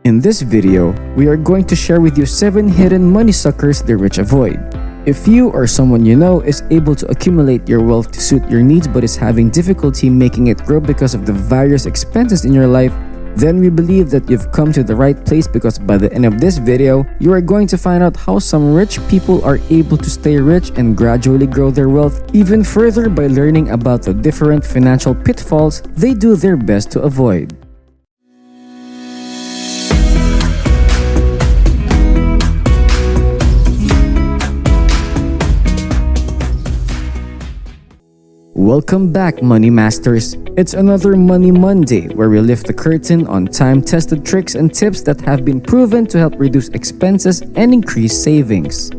In this video, we are going to share with you 7 hidden money suckers the rich avoid. If you or someone you know is able to accumulate your wealth to suit your needs but is having difficulty making it grow because of the various expenses in your life, then we believe that you've come to the right place, because by the end of this video, you are going to find out how some rich people are able to stay rich and gradually grow their wealth even further by learning about the different financial pitfalls they do their best to avoid. Welcome back, Money Masters. It's another Money Monday where we lift the curtain on time-tested tricks and tips that have been proven to help reduce expenses and increase savings.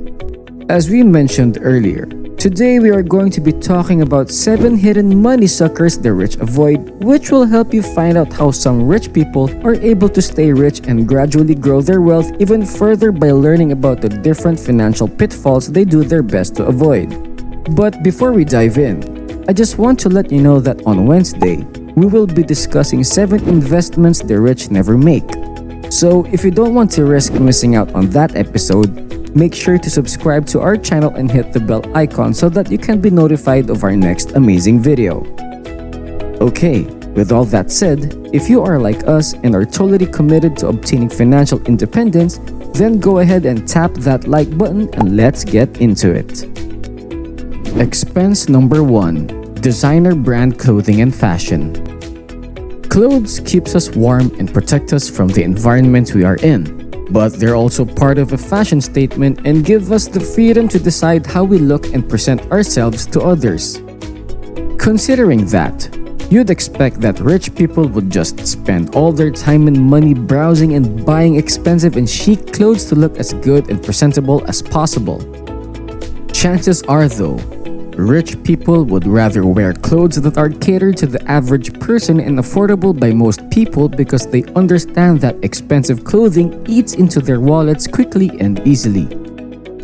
As we mentioned earlier, today we are going to be talking about 7 hidden money suckers the rich avoid, which will help you find out how some rich people are able to stay rich and gradually grow their wealth even further by learning about the different financial pitfalls they do their best to avoid. But before we dive in, I just want to let you know that on Wednesday, we will be discussing 7 investments the rich never make. So if you don't want to risk missing out on that episode, make sure to subscribe to our channel and hit the bell icon so that you can be notified of our next amazing video. Okay, with all that said, if you are like us and are totally committed to obtaining financial independence, then go ahead and tap that like button and let's get into it. Expense number 1. Designer brand clothing and fashion. Clothes keeps us warm and protect us from the environment we are in, but they're also part of a fashion statement and give us the freedom to decide how we look and present ourselves to others. Considering that, you'd expect that rich people would just spend all their time and money browsing and buying expensive and chic clothes to look as good and presentable as possible. Chances are, though, rich people would rather wear clothes that are catered to the average person and affordable by most people, because they understand that expensive clothing eats into their wallets quickly and easily.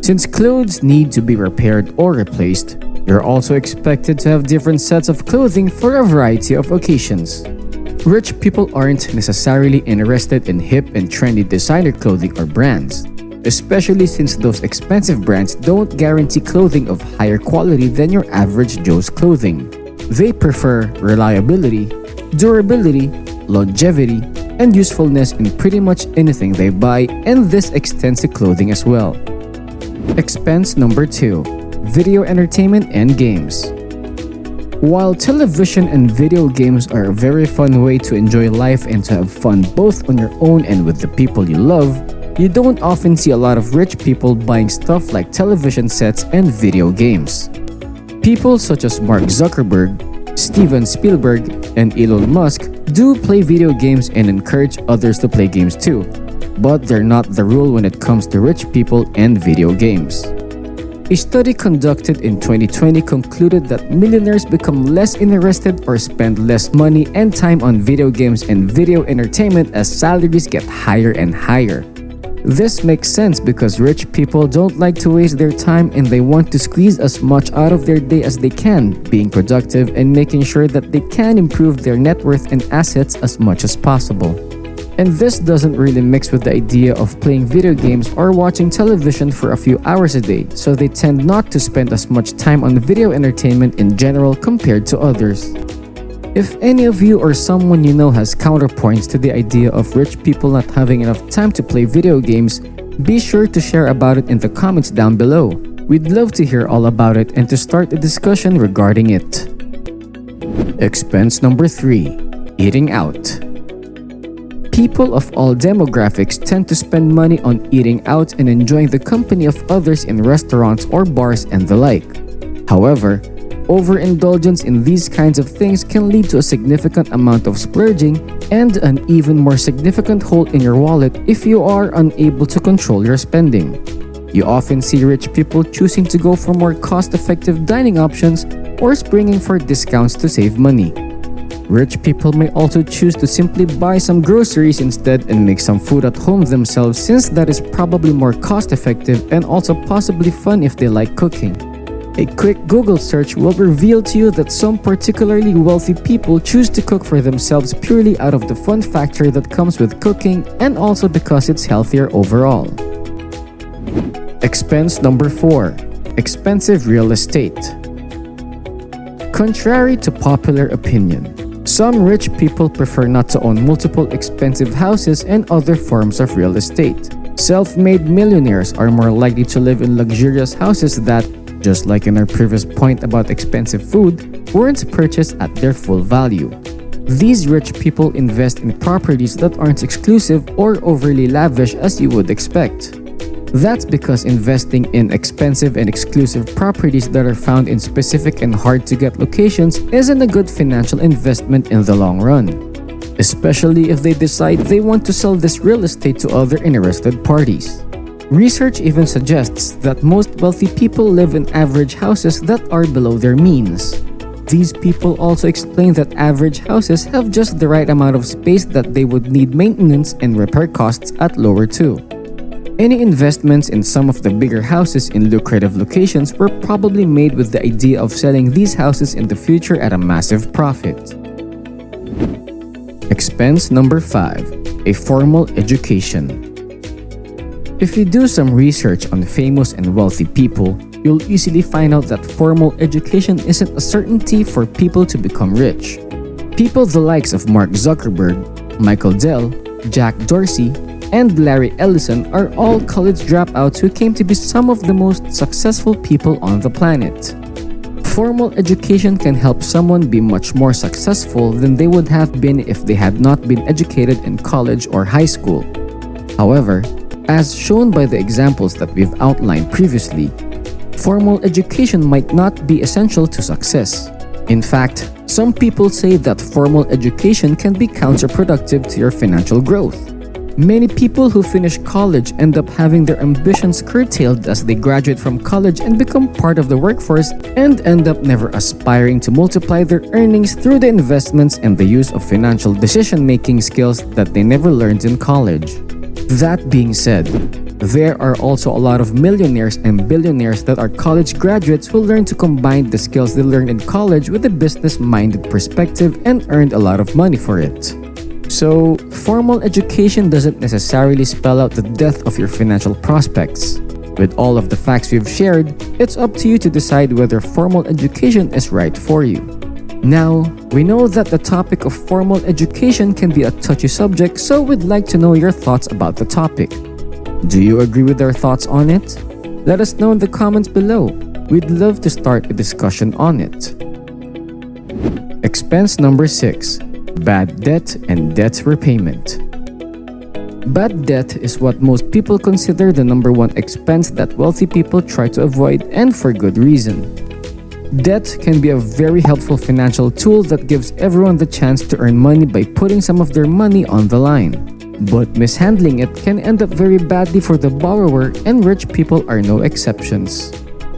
Since clothes need to be repaired or replaced, you're also expected to have different sets of clothing for a variety of occasions. Rich people aren't necessarily interested in hip and trendy designer clothing or brands, especially since those expensive brands don't guarantee clothing of higher quality than your average Joe's clothing. They prefer reliability, durability, longevity, and usefulness in pretty much anything they buy, and this extends to clothing as well. Expense number 2. Video entertainment and games. While television and video games are a very fun way to enjoy life and to have fun both on your own and with the people you love, you don't often see a lot of rich people buying stuff like television sets and video games. People such as Mark Zuckerberg, Steven Spielberg, and Elon Musk do play video games and encourage others to play games too, but they're not the rule when it comes to rich people and video games. A study conducted in 2020 concluded that millionaires become less interested or spend less money and time on video games and video entertainment as salaries get higher and higher. This makes sense because rich people don't like to waste their time and they want to squeeze as much out of their day as they can, being productive and making sure that they can improve their net worth and assets as much as possible. And this doesn't really mix with the idea of playing video games or watching television for a few hours a day, so they tend not to spend as much time on video entertainment in general compared to others. If any of you or someone you know has counterpoints to the idea of rich people not having enough time to play video games, be sure to share about it in the comments down below. We'd love to hear all about it and to start a discussion regarding it. Expense number 3. Eating out. People of all demographics tend to spend money on eating out and enjoying the company of others in restaurants or bars and the like. However, overindulgence in these kinds of things can lead to a significant amount of splurging and an even more significant hole in your wallet if you are unable to control your spending. You often see rich people choosing to go for more cost-effective dining options or springing for discounts to save money. Rich people may also choose to simply buy some groceries instead and make some food at home themselves, since that is probably more cost-effective and also possibly fun if they like cooking. A quick Google search will reveal to you that some particularly wealthy people choose to cook for themselves purely out of the fun factor that comes with cooking and also because it's healthier overall. Expense number 4. Expensive real estate. Contrary to popular opinion, some rich people prefer not to own multiple expensive houses and other forms of real estate. Self-made millionaires are more likely to live in luxurious houses that, just like in our previous point about expensive food, weren't purchased at their full value. These rich people invest in properties that aren't exclusive or overly lavish as you would expect. That's because investing in expensive and exclusive properties that are found in specific and hard-to-get locations isn't a good financial investment in the long run, especially if they decide they want to sell this real estate to other interested parties. Research even suggests that most wealthy people live in average houses that are below their means. These people also explain that average houses have just the right amount of space that they would need maintenance and repair costs at lower too. Any investments in some of the bigger houses in lucrative locations were probably made with the idea of selling these houses in the future at a massive profit. Expense number 5. A formal education. If you do some research on famous and wealthy people, you'll easily find out that formal education isn't a certainty for people to become rich. People the likes of Mark Zuckerberg, Michael Dell, Jack Dorsey, and Larry Ellison are all college dropouts who came to be some of the most successful people on the planet. Formal education can help someone be much more successful than they would have been if they had not been educated in college or high school. However, as shown by the examples that we've outlined previously, formal education might not be essential to success. In fact, some people say that formal education can be counterproductive to your financial growth. Many people who finish college end up having their ambitions curtailed as they graduate from college and become part of the workforce and end up never aspiring to multiply their earnings through the investments and the use of financial decision-making skills that they never learned in college. That being said, there are also a lot of millionaires and billionaires that are college graduates who learn to combine the skills they learned in college with a business-minded perspective and earned a lot of money for it. So, formal education doesn't necessarily spell out the death of your financial prospects. With all of the facts we've shared, it's up to you to decide whether formal education is right for you. Now, we know that the topic of formal education can be a touchy subject, so we'd like to know your thoughts about the topic. Do you agree with our thoughts on it? Let us know in the comments below. We'd love to start a discussion on it. Expense number 6. Bad debt and debt repayment. Bad debt is what most people consider the number one expense that wealthy people try to avoid, and for good reason. Debt can be a very helpful financial tool that gives everyone the chance to earn money by putting some of their money on the line. But mishandling it can end up very badly for the borrower, and rich people are no exceptions.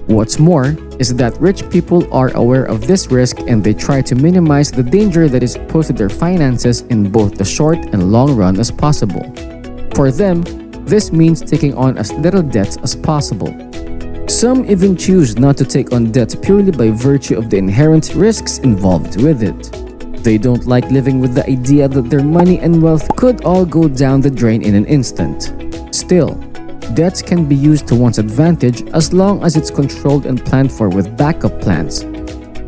What's more is that rich people are aware of this risk and they try to minimize the danger that is posed to their finances in both the short and long run as possible. For them, this means taking on as little debts as possible. Some even choose not to take on debt purely by virtue of the inherent risks involved with it. They don't like living with the idea that their money and wealth could all go down the drain in an instant. Still, debt can be used to one's advantage as long as it's controlled and planned for with backup plans.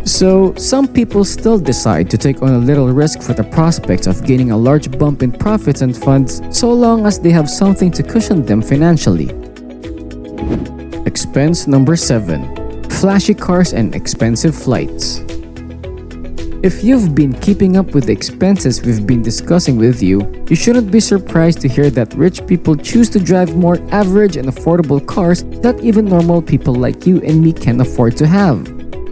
So, some people still decide to take on a little risk for the prospect of gaining a large bump in profits and funds so long as they have something to cushion them financially. Expense number 7. Flashy cars and expensive flights. If you've been keeping up with the expenses we've been discussing with you, you shouldn't be surprised to hear that rich people choose to drive more average and affordable cars that even normal people like you and me can afford to have.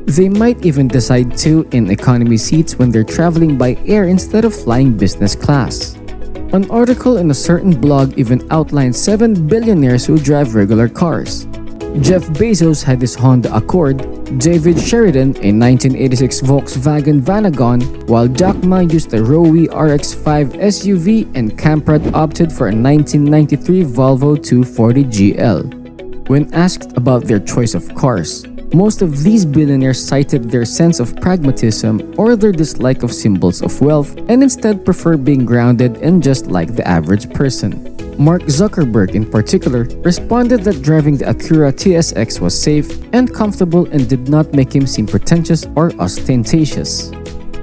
They might even decide to in economy seats when they're traveling by air instead of flying business class. An article in a certain blog even outlined 7 billionaires who drive regular cars. Jeff Bezos had his Honda Accord, David Sheridan a 1986 Volkswagen Vanagon, while Jack Ma used a Rowe RX-5 SUV and Kamprad opted for a 1993 Volvo 240 GL. When asked about their choice of cars, Most of these billionaires cited their sense of pragmatism or their dislike of symbols of wealth and instead prefer being grounded and just like the average person. Mark Zuckerberg in particular responded that driving the Acura TSX was safe and comfortable and did not make him seem pretentious or ostentatious.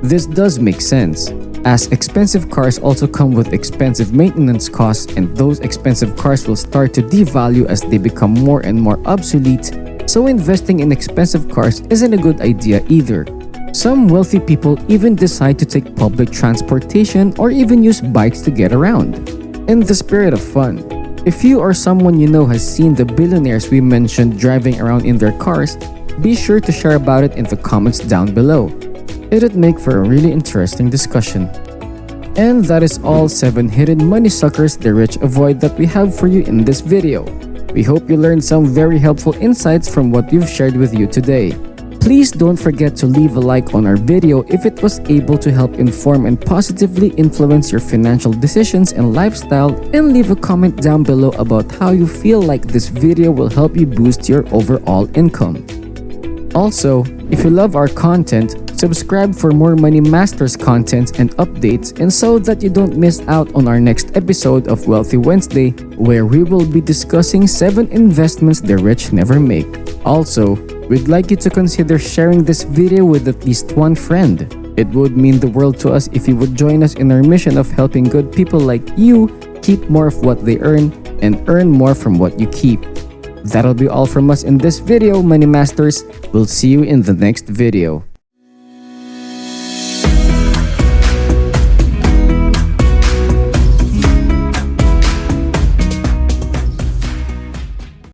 This does make sense, as expensive cars also come with expensive maintenance costs, and those expensive cars will start to devalue as they become more and more obsolete, so investing in expensive cars isn't a good idea either. Some wealthy people even decide to take public transportation or even use bikes to get around. In the spirit of fun, if you or someone you know has seen the billionaires we mentioned driving around in their cars, be sure to share about it in the comments down below. It'd make for a really interesting discussion. And that is all 7 hidden money suckers the rich avoid that we have for you in this video. We hope you learned some very helpful insights from what we've shared with you today. Please don't forget to leave a like on our video if it was able to help inform and positively influence your financial decisions and lifestyle, and leave a comment down below about how you feel like this video will help you boost your overall income. Also, if you love our content, subscribe for more Money Masters content and updates, and so that you don't miss out on our next episode of Wealthy Wednesday, where we will be discussing 7 investments the rich never make. Also, we'd like you to consider sharing this video with at least one friend. It would mean the world to us if you would join us in our mission of helping good people like you keep more of what they earn and earn more from what you keep. That'll be all from us in this video, Money Masters. We'll see you in the next video.